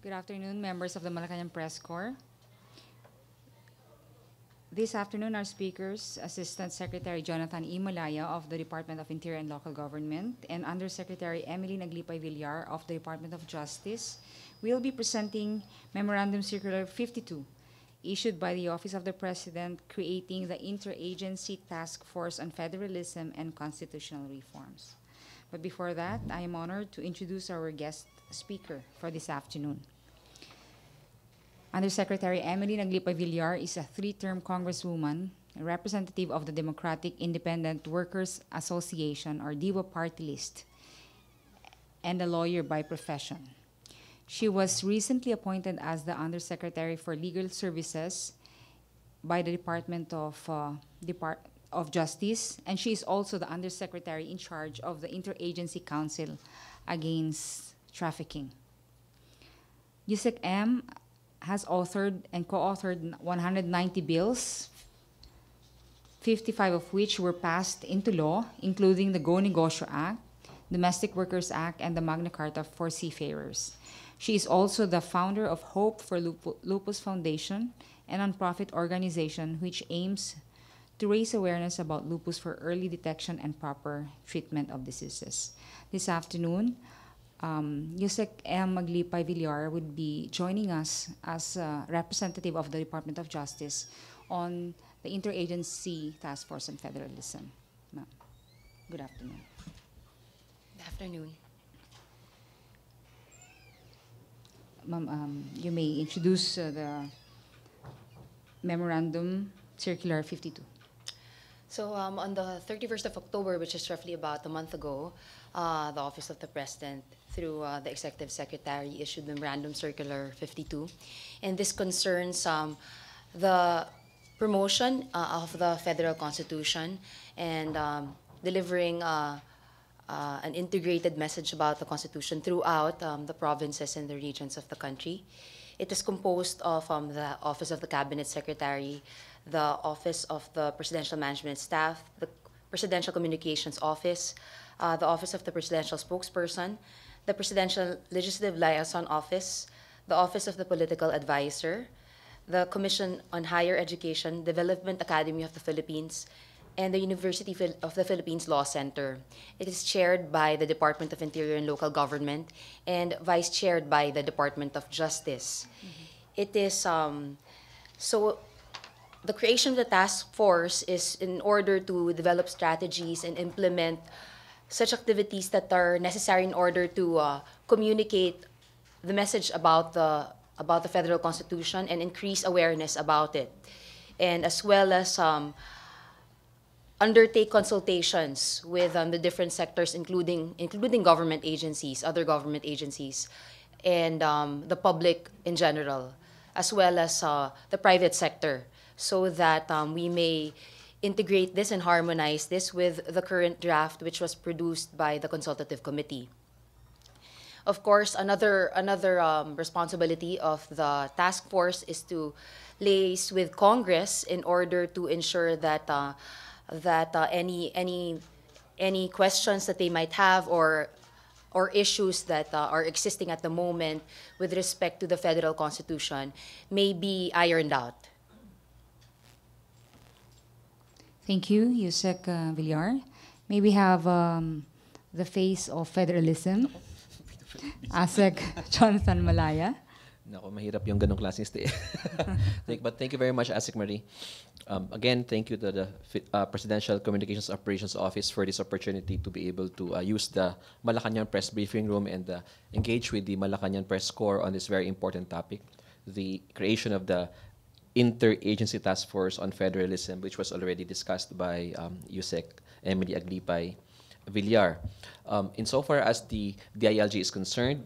Good afternoon, members of the Malacanang Press Corps. This afternoon, our speakers, Assistant Secretary Jonathan E. Malaya of the Department of Interior and Local Government and Undersecretary Emily Naglipay Villar of the Department of Justice, will be presenting Memorandum Circular 52, issued by the Office of the President, creating the Interagency Task Force on Federalism and Constitutional Reforms. But before that, I am honored to introduce our guest speaker for this afternoon. Undersecretary Emily Naglipay Villar is a three-term congresswoman, a representative of the Democratic Independent Workers Association, or DIWA party list, and a lawyer by profession. She was recently appointed as the Undersecretary for Legal Services by the Department of Justice, and she is also the Undersecretary in charge of the Interagency Council Against Trafficking. Yusek M has authored and co-authored 190 bills, 55 of which were passed into law, including the Go Negosyo Act, Domestic Workers Act, and the Magna Carta for Seafarers. She is also the founder of Hope for Lupus Foundation, a nonprofit organization which aims to raise awareness about lupus for early detection and proper treatment of diseases. This afternoon, Yusek M. Maglipay Villar would be joining us as a representative of the Department of Justice on the Interagency Task Force on Federalism. Good afternoon. Good afternoon. Ma'am, you may introduce the Memorandum Circular 52. So on the 31st of October, which is roughly about a month ago, the Office of the President, through the Executive Secretary, issued Memorandum Circular 52. And this concerns the promotion of the Federal Constitution and delivering an integrated message about the Constitution throughout the provinces and the regions of the country. It is composed of the Office of the Cabinet Secretary, the Office of the Presidential Management Staff, the Presidential Communications Office, the Office of the Presidential Spokesperson, the Presidential Legislative Liaison Office, the Office of the Political Advisor, the Commission on Higher Education, Development Academy of the Philippines, and the University of the Philippines Law Center. It is chaired by the Department of Interior and Local Government and vice-chaired by the Department of Justice. It is, so the creation of the task force is in order to develop strategies and implement such activities that are necessary in order to communicate the message about the Federal Constitution and increase awareness about it, and as well as undertake consultations with the different sectors, including government agencies, other government agencies, and the public in general, as well as the private sector, so that we may integrate this and harmonize this with the current draft, which was produced by the Consultative Committee. Of course, another responsibility of the task force is to liaise with Congress in order to ensure that any questions that they might have or issues that are existing at the moment with respect to the Federal Constitution may be ironed out. Thank you, Yusek Villar. May we have the face of federalism, ASEC Jonathan Malaya. Nako, mahirap yung ganong klaseng stay. But thank you very much, ASEC Marie. Again, thank you to the Presidential Communications Operations Office for this opportunity to be able to use the Malacanang Press Briefing Room and engage with the Malacanang Press Corps on this very important topic, the creation of the Interagency Task Force on Federalism, which was already discussed by Yusek Emily Aglipay Villar. Insofar as the DILG is concerned,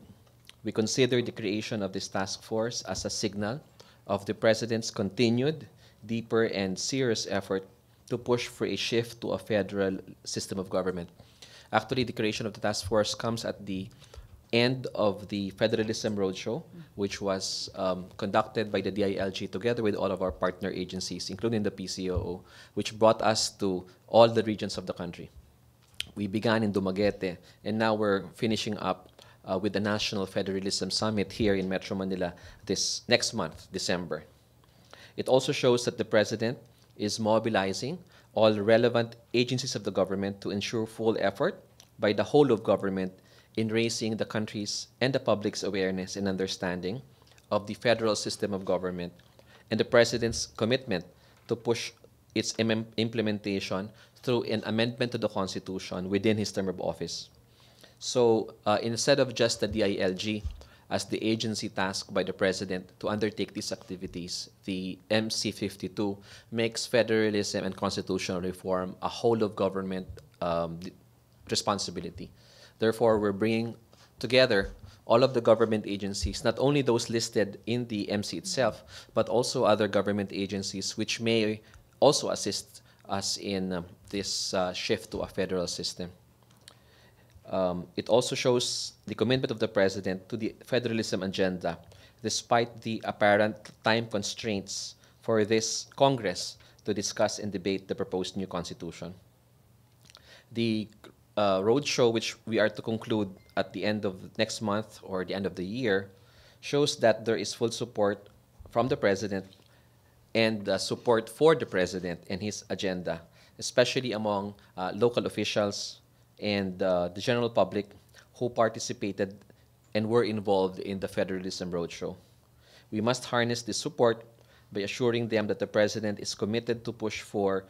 we consider the creation of this task force as a signal of the President's continued, deeper, and serious effort to push for a shift to a federal system of government. Actually, the creation of the task force comes at the end of the Federalism Roadshow, which was conducted by the DILG together with all of our partner agencies, including the PCOO, which brought us to all the regions of the country. We began in Dumaguete, and now we're finishing up with the National Federalism Summit here in Metro Manila this next month, December. It also shows that the President is mobilizing all relevant agencies of the government to ensure full effort by the whole of government in raising the country's and the public's awareness and understanding of the federal system of government, and the President's commitment to push its implementation through an amendment to the Constitution within his term of office. So instead of just the DILG as the agency tasked by the President to undertake these activities, the MC52 makes federalism and constitutional reform a whole of government responsibility. Therefore, we're bringing together all of the government agencies, not only those listed in the MC itself, but also other government agencies which may also assist us in this shift to a federal system. It also shows the commitment of the President to the federalism agenda, despite the apparent time constraints for this Congress to discuss and debate the proposed new Constitution. The roadshow, which we are to conclude at the end of next month or the end of the year, shows that there is full support from the President and support for the President and his agenda, especially among local officials and the general public who participated and were involved in the Federalism Roadshow. We must harness this support by assuring them that the President is committed to push for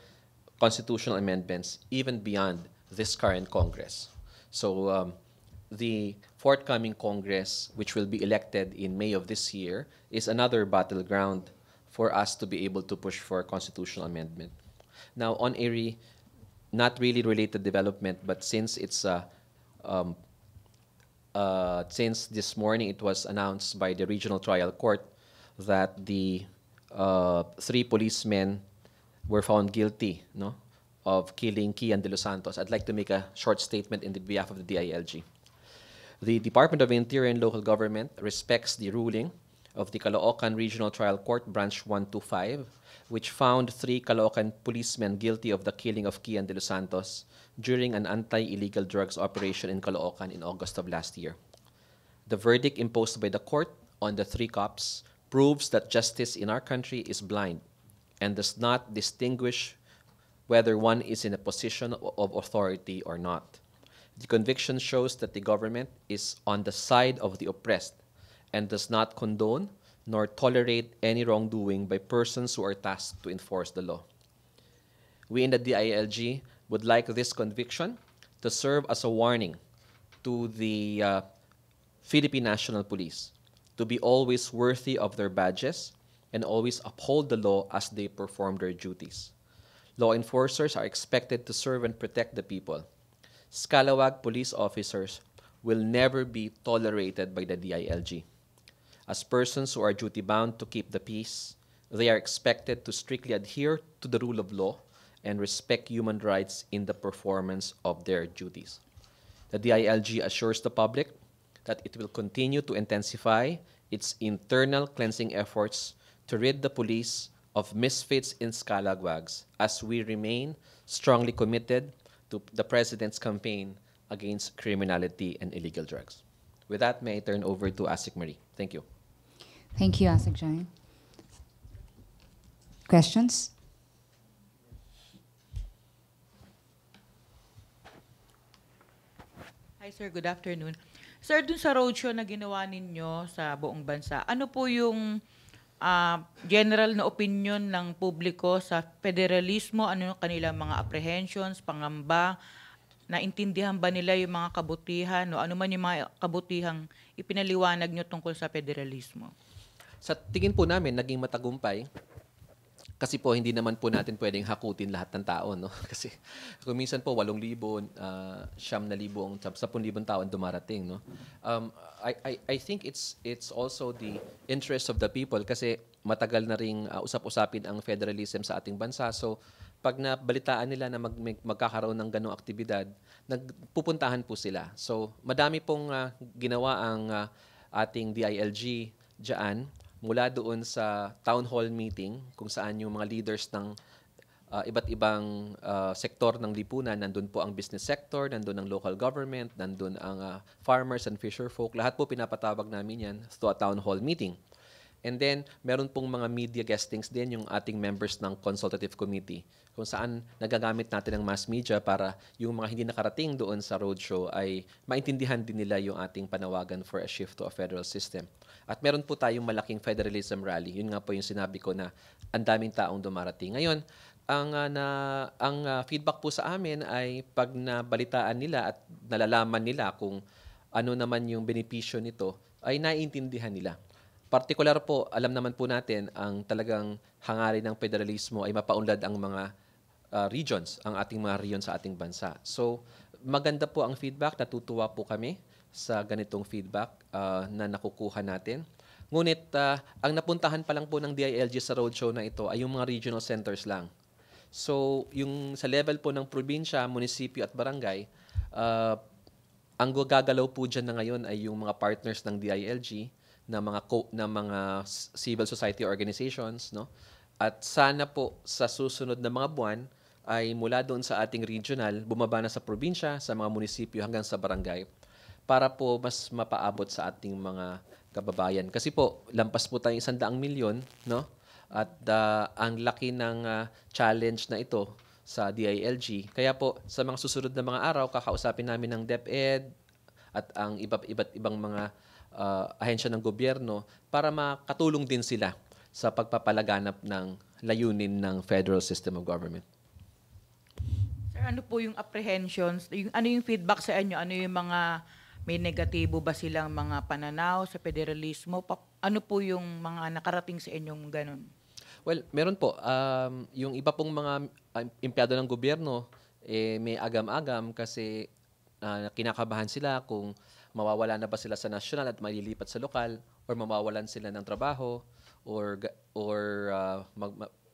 constitutional amendments even beyond this current Congress. So the forthcoming Congress, which will be elected in May of this year, is another battleground for us to be able to push for constitutional amendment. Now, on a not really related development, but since it's since this morning it was announced by the Regional Trial Court that the 3 policemen were found guilty, no, of killing Kian de los Santos. I'd like to make a short statement in the behalf of the DILG. The Department of Interior and Local Government respects the ruling of the Caloocan Regional Trial Court, Branch 125, which found 3 Caloocan policemen guilty of the killing of Kian de los Santos during an anti-illegal drugs operation in Caloocan in August of last year. The verdict imposed by the court on the 3 cops proves that justice in our country is blind and does not distinguish whether one is in a position of authority or not. The conviction shows that the government is on the side of the oppressed and does not condone nor tolerate any wrongdoing by persons who are tasked to enforce the law. We in the DILG would like this conviction to serve as a warning to the Philippine National Police to be always worthy of their badges and always uphold the law as they perform their duties. Law enforcers are expected to serve and protect the people. Scalawag police officers will never be tolerated by the DILG. As persons who are duty-bound to keep the peace, they are expected to strictly adhere to the rule of law and respect human rights in the performance of their duties. The DILG assures the public that it will continue to intensify its internal cleansing efforts to rid the police of misfits and scalawags as we remain strongly committed to the President's campaign against criminality and illegal drugs. With that, may I turn over to Asik Marie. Thank you. Thank you, Asik Jain. Questions? Hi sir, good afternoon. Sir, dun sa roadshow na ginawa ninyo sa buong bansa, ano po yung general na opinion ng publiko sa federalismo? Ano yung kanilang mga apprehensions, pangamba? Naintindihan ba nila yung mga kabutihan? O ano man yung mga kabutihang ipinaliwanag nyo tungkol sa federalismo? Sa tingin po namin, naging matagumpay. Kasi po, hindi naman po natin pwedeng hakutin lahat ng tao, no? Kasi kung minsan po, 8,000, 9,000, 10,000 tao ang dumarating, no? I think it's also the interest of the people kasi matagal na ring usap-usapin ang federalism sa ating bansa. So, pag nabalitaan nila na magkakaroon ng ganong aktibidad, nagpupuntahan po sila. So, madami pong ginawa ang ating DILG dyan, mula doon sa town hall meeting kung saan yung mga leaders ng iba't ibang sektor ng lipunan. Nandun po ang business sector, nandun ang local government, nandun ang farmers and fisher folk. Lahat po pinapatawag namin yan to a town hall meeting. And then, meron pong mga media guestings din yung ating members ng consultative committee kung saan nagagamit natin ang mass media para yung mga hindi nakarating doon sa roadshow ay maintindihan din nila yung ating panawagan for a shift to a federal system. At meron po tayong malaking federalism rally. Yun nga po yung sinabi ko na ang daming taong dumarating. Ngayon, ang feedback po sa amin ay pag nabalitaan nila at nalalaman nila kung ano naman yung benepisyo nito, ay naiintindihan nila. Partikular po, alam naman po natin, ang talagang hangarin ng federalismo ay mapaunlad ang mga regions, ang ating mga region sa ating bansa. So, maganda po ang feedback, natutuwa po kami sa ganitong feedback na nakukuha natin. Ngunit, ang napuntahan pa lang po ng DILG sa roadshow na ito ay yung mga regional centers lang. So, yung sa level po ng probinsya, munisipyo at barangay, ang gagalaw po dyan na ngayon ay yung mga partners ng DILG, na mga civil society organizations, no? At sana po sa susunod na mga buwan ay mula doon sa ating regional, bumaba na sa probinsya, sa mga munisipyo hanggang sa barangay para po mas mapaabot sa ating mga kababayan. Kasi po, lampas po tayo 100 milyon, no? At ang laki ng challenge na ito sa DILG. Kaya po, sa mga susunod na mga araw, kakausapin namin ng DepEd at ang iba't ibang mga ahensya ng gobyerno para makatulong din sila sa pagpapalaganap ng layunin ng federal system of government. Sir, ano po yung apprehensions? Ano yung feedback sa inyo? Ano yung mga may negatibo ba silang mga pananaw sa federalismo? Ano po yung mga nakarating sa inyong ganun? Well, meron po. Yung iba pong mga empleyado ng gobyerno, may agam-agam kasi kinakabahan sila kung mawawala na ba sila sa national at malilipat sa lokal, or mawawalan sila ng trabaho, or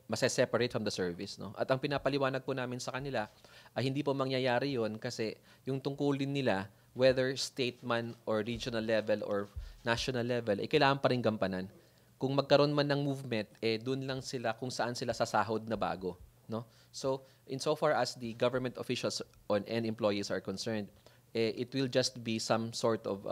mase-separate from the service, no? At ang pinapaliwanag po namin sa kanila ay hindi po mangyayari yon kasi yung tungkulin nila, whether state man or regional level or national level, kailangan pa rin gampanan. Kung magkaroon man ng movement, doon lang sila kung saan sila sasahod na bago, no? So, insofar as the government officials and employees are concerned, it will just be some sort of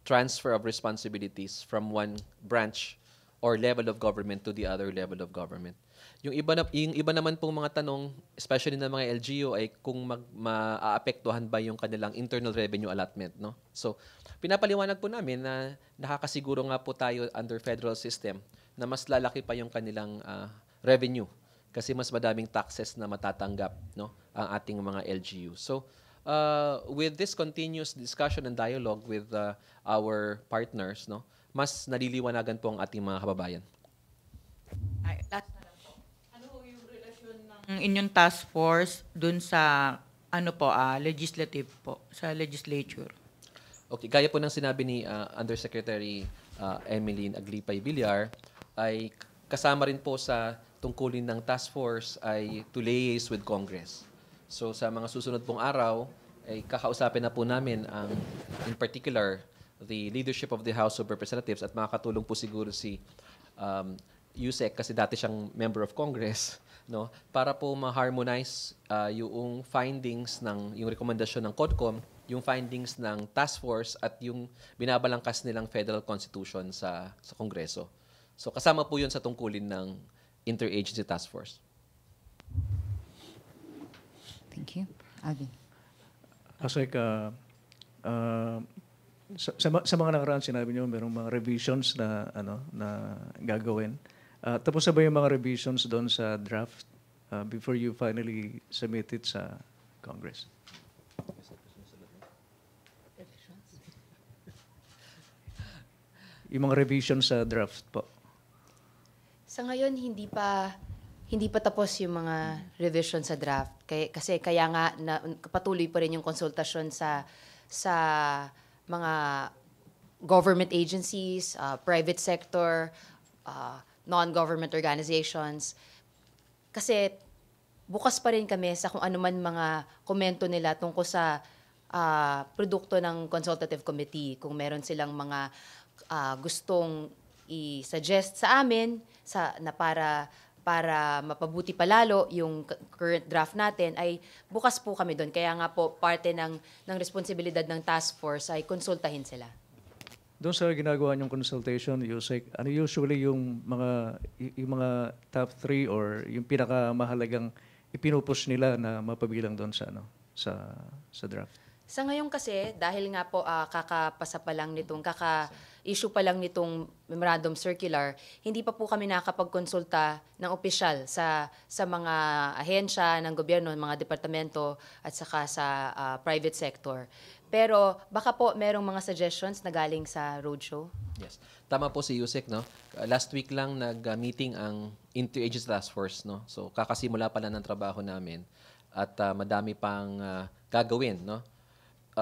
transfer of responsibilities from one branch or level of government to the other level of government. Yung iba naman pong mga tanong, especially ng mga LGU, ay kung maaapektuhan ba yung kanilang internal revenue allotment, no? So, pinapaliwanag po namin na nakakasiguro nga po tayo under federal system na mas lalaki pa yung kanilang revenue kasi mas madaming taxes na matatanggap, no, ang ating mga LGU. So, with this continuous discussion and dialogue with our partners, no, mas naliliwanagan po ang ating mga kababayan. Ay, last na lang po. Ano yung relasyon ng inyong task force dun sa legislative po, sa legislature? Okay, gaya po ng sinabi ni Undersecretary Emeline Aglipay-Villar, ay kasama rin po sa tungkulin ng task force ay to liaise with Congress. So sa mga susunod pong araw, ay kakausapin na po namin in particular, the leadership of the House of Representatives at makakatulong po siguro si Yusek kasi dati siyang member of Congress, no, para po ma-harmonize yung findings yung rekomendasyon ng CODCOM, yung findings ng task force at yung binabalangkas nilang federal constitution sa Kongreso. So kasama po yun sa tungkulin ng interagency task force. Thank you. Alvin. Sa mga nakaraan sinabi niyo merong mga revisions na na gagawin. Tapos na ba yung mga revisions doon sa draft before you finally submit it sa Congress? Yung mga revisions sa draft po. Sa ngayon, hindi pa tapos yung mga revision sa draft. Kaya nga patuloy pa rin yung konsultasyon sa mga government agencies, private sector, non-government organizations. Kasi bukas pa rin kami sa kung ano man mga komento nila tungkol sa produkto ng consultative committee. Kung meron silang mga gustong i-suggest sa amin na para para mapabuti palalo yung current draft natin, ay bukas po kami doon. Kaya nga po, parte ng responsibilidad ng task force ay konsultahin sila. Doon sa ginagawa niyong consultation, Yusek, ano usually yung mga top 3 or yung pinakamahalagang ipinupush nila na mapabilang doon sa sa draft? Sa ngayon kasi, dahil nga po kakapasa pa lang nitong, kaka-issue pa lang nitong Memorandum Circular, hindi pa po kami nakakapagkonsulta ng opisyal sa mga ahensya ng gobyerno, mga departamento at saka sa private sector. Pero baka po merong mga suggestions na galing sa roadshow? Yes. Tama po si Yusek, no? Last week lang nag-meeting ang Interagency Task Force, no? So kakasimula pa lang ng trabaho namin at madami pang gagawin, no?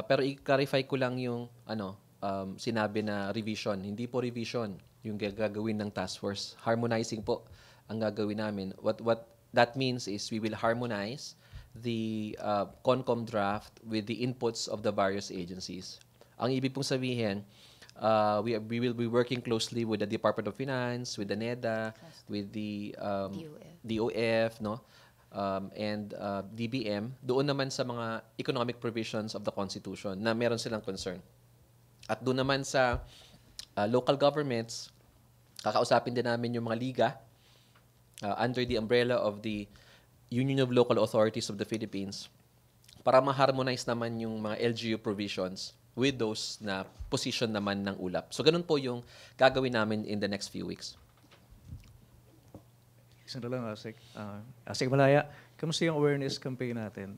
Pero i-clarify ko lang yung sinabi na revision. Hindi po revision yung gagawin ng task force. Harmonizing po ang gagawin namin. What that means is we will harmonize the CONCOM draft with the inputs of the various agencies. Ang ibig pong sabihin, we will be working closely with the Department of Finance, with the NEDA, with the DOF, no? And DBM, doon naman sa mga economic provisions of the Constitution na meron silang concern. At doon naman sa local governments, kakausapin din namin yung mga liga under the umbrella of the Union of Local Authorities of the Philippines para ma-harmonize naman yung mga LGU provisions with those na position naman ng ULAP. So ganun po yung gagawin namin in the next few weeks. Isa na lang, Asik. Asik Malaya, kamusta yung awareness campaign natin?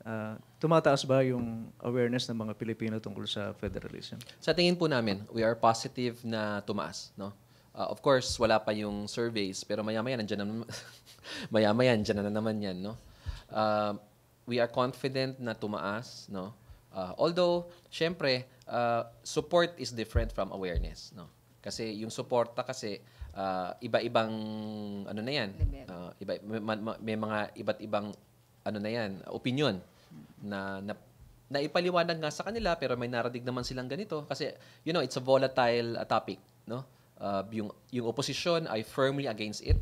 Tumataas ba yung awareness ng mga Pilipino tungkol sa federalism? Sa tingin po namin, we are positive na tumaas, no? Of course, wala pa yung surveys, pero maya-maya nandiyan na maya-maya nandiyan na naman 'yan, no? We are confident na tumaas, no? Although, syempre, support is different from awareness, no? Kasi yung suporta kasi iba-ibang ano na 'yan. May mga iba't ibang ano na 'yan, opinion na ipaliwanag nga sa kanila pero may naradig naman silang ganito kasi it's a volatile topic, no? Yung opposition ay firmly against it,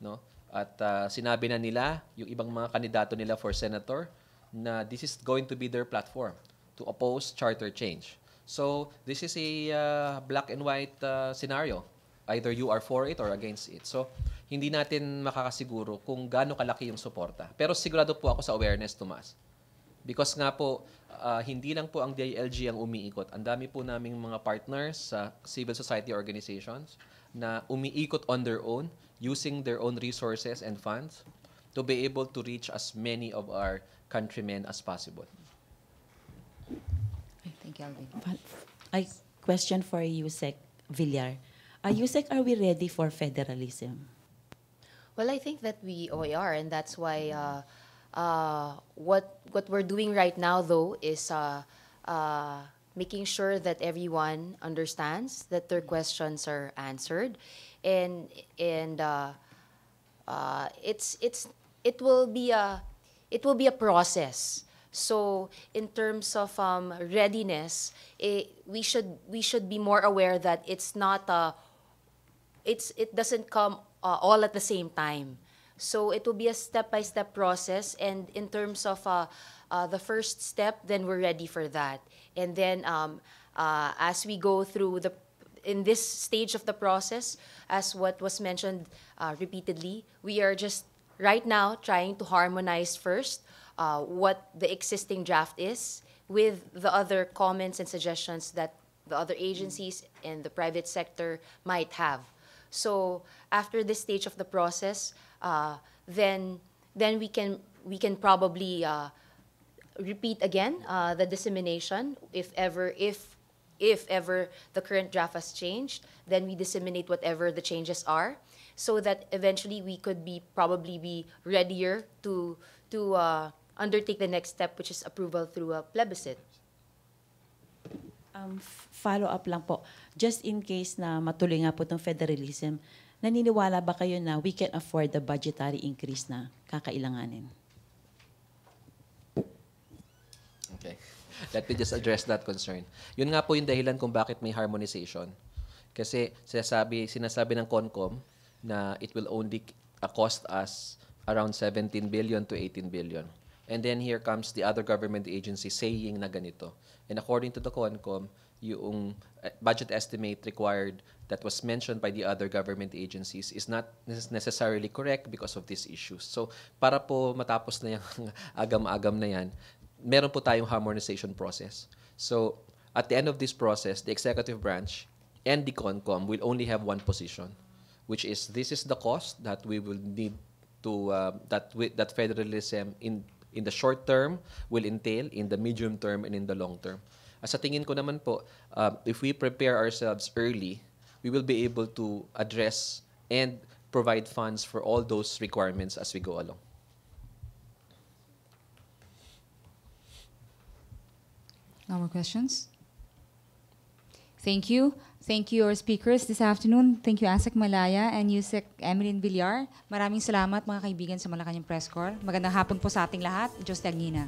no? At sinabi na nila yung ibang mga kandidato nila for senator na this is going to be their platform to oppose charter change. So this is a black and white scenario. Either you are for it or against it. So hindi natin makakasiguro kung gaano kalaki yung suporta. Pero sigurado po ako sa awareness, Tomas. Because nga po, hindi lang po ang DILG ang umiikot. Ang dami po naming mga partners sa civil society organizations na umiikot on their own, using their own resources and funds to be able to reach as many of our countrymen as possible. Thank you, Alvin. I question for Yusek Villar. Yusek, are we ready for federalism? Well, I think that we are, and that's why what we're doing right now, though, is making sure that everyone understands that their questions are answered, and it will be a process. So in terms of readiness, we should be more aware that it's not it doesn't come all at the same time. So it will be a step-by-step process, and in terms of the first step, then we're ready for that. And then as we go through in this stage of the process, as what was mentioned repeatedly, we are just right now trying to harmonize first what the existing draft is with the other comments and suggestions that the other agencies and the private sector might have. So after this stage of the process, then we can probably repeat again the dissemination if ever the current draft has changed. Then we disseminate whatever the changes are, so that eventually we could probably be readier to undertake the next step, which is approval through a plebiscite. Follow-up lang po. Just in case na matuloy nga po itong federalism, naniniwala ba kayo na we can afford the budgetary increase na kakailanganin? Okay. Let me just address that concern. Yun nga po yung dahilan kung bakit may harmonization. Kasi sinasabi ng CONCOM na it will only cost us around 17 billion to 18 billion. And then here comes the other government agency saying na ganito. And according to the CONCOM, yung budget estimate required that was mentioned by the other government agencies is not necessarily correct because of these issues. So para po matapos na yung agam-agam na yan, meron po tayong harmonization process. So at the end of this process, the executive branch and the CONCOM will only have one position, which is this is the cost that we will need to that federalism in the short term will entail, in the medium term, and in the long term. Sa tingin ko naman po, if we prepare ourselves early, we will be able to address and provide funds for all those requirements as we go along. No more questions? Thank you. Thank you, our speakers this afternoon. Thank you, Asek Malaya and Yusek Emeline Villar. Maraming salamat, mga kaibigan sa Malacanang Press Corps. Magandang hapon po sa ating lahat. Diyos Dagnina.